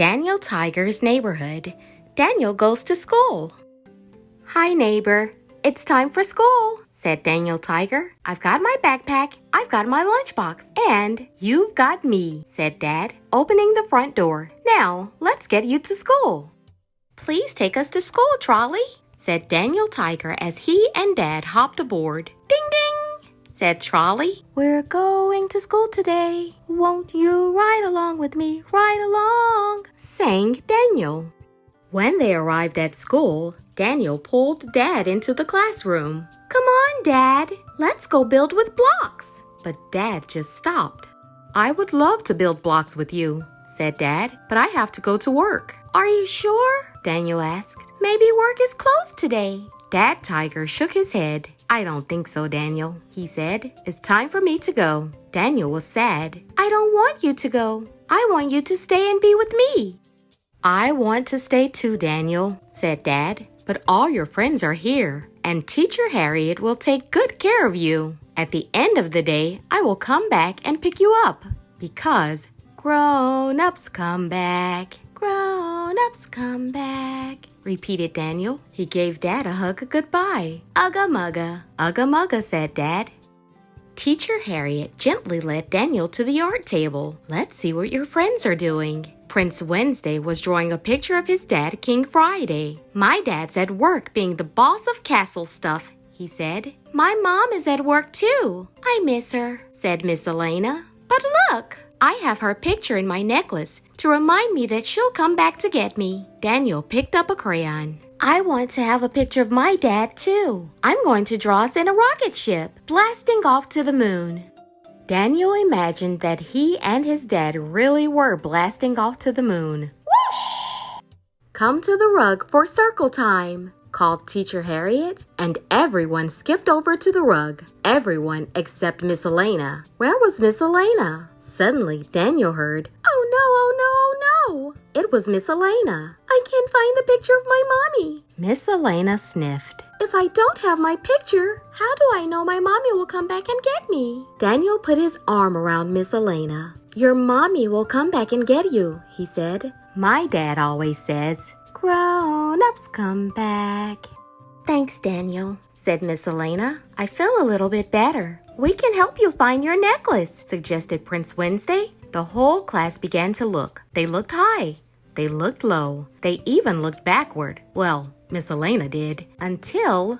Daniel Tiger's neighborhood. Daniel goes to school. Hi, neighbor. It's time for school, said Daniel Tiger. I've got my backpack, I've got my lunchbox, and you've got me, said Dad, opening the front door. Now, let's get you to school. Please take us to school, Trolley, said Daniel Tiger as he and Dad hopped aboard. Ding, ding, said Trolley. We're going to school today. Won't you ride along with me, ride along, sang Daniel. When they arrived at school, Daniel pulled Dad into the classroom. Come on, Dad, let's go build with blocks. But Dad just stopped. I would love to build blocks with you, said Dad, but I have to go to work. Are you sure? Daniel asked. Maybe work is closed today. Dad Tiger shook his head. I don't think so, Daniel, he said. It's time for me to go. Daniel was sad. I don't want you to go. I want you to stay and be with me. I want to stay too, Daniel, said Dad, but all your friends are here, and Teacher Harriet will take good care of you. At the end of the day, I will come back and pick you up, because grown-ups come back, grown-ups come back, repeated Daniel. He gave Dad a hug goodbye. Ugga mugga, said Dad. Teacher Harriet gently led Daniel to the art table. Let's see what your friends are doing. Prince Wednesday was drawing a picture of his dad, King Friday. My dad's at work being the boss of castle stuff, he said. My mom is at work too. I miss her, said Miss Elena. But look, I have her picture in my necklace to remind me that she'll come back to get me. Daniel picked up a crayon. I want to have a picture of my dad too. I'm going to draw us in a rocket ship, blasting off to the moon. Daniel imagined that he and his dad really were blasting off to the moon. Whoosh! Come to the rug for circle time, called Teacher Harriet, and everyone skipped over to the rug. Everyone except Miss Elena. Where was Miss Elena? Suddenly, Daniel heard, Oh no, oh no, oh no! It was Miss Elena. I can't find the picture of my mommy. Miss Elena sniffed. If I don't have my picture, how do I know my mommy will come back and get me? Daniel put his arm around Miss Elena. Your mommy will come back and get you, he said. My dad always says, grown-ups come back. Thanks, Daniel, said Miss Elena. I feel a little bit better. We can help you find your necklace, suggested Prince Wednesday. The whole class began to look. They looked high. They looked low. They even looked backward. Well, Miss Elena did. Until...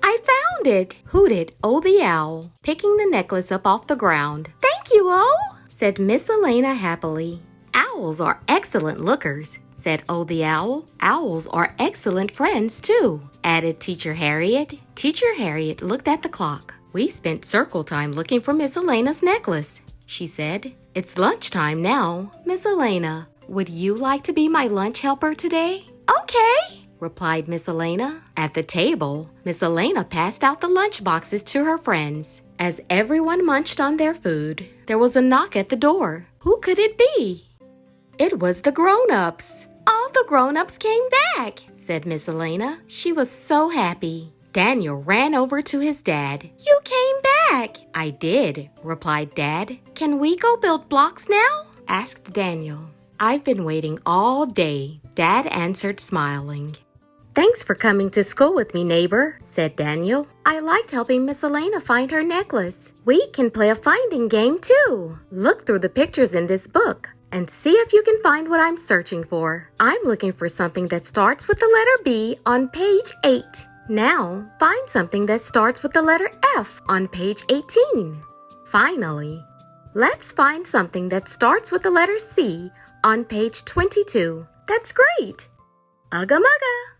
I found it, hooted O the Owl, picking the necklace up off the ground. Thank you, O, said Miss Elena happily. Owls are excellent lookers, said O the Owl. Owls are excellent friends, too, added Teacher Harriet. Teacher Harriet looked at the clock. We spent circle time looking for Miss Elena's necklace, she said. It's lunchtime now. Miss Elena, would you like to be my lunch helper today? Okay, replied Miss Elena. At the table, Miss Elena passed out the lunch boxes to her friends. As everyone munched on their food, there was a knock at the door. Who could it be? It was the grown-ups. All the grown-ups came back, said Miss Elena. She was so happy. Daniel ran over to his dad. You came back. I did, replied Dad. Can we go build blocks now? Asked Daniel. I've been waiting all day, Dad answered, smiling. Thanks for coming to school with me, neighbor, said Daniel. I liked helping Miss Elena find her necklace. We can play a finding game, too. Look through the pictures in this book and see if you can find what I'm searching for. I'm looking for something that starts with the letter B on page 8. Now, find something that starts with the letter F on page 18. Finally, let's find something that starts with the letter C on page 22. That's great! Ugga mugga!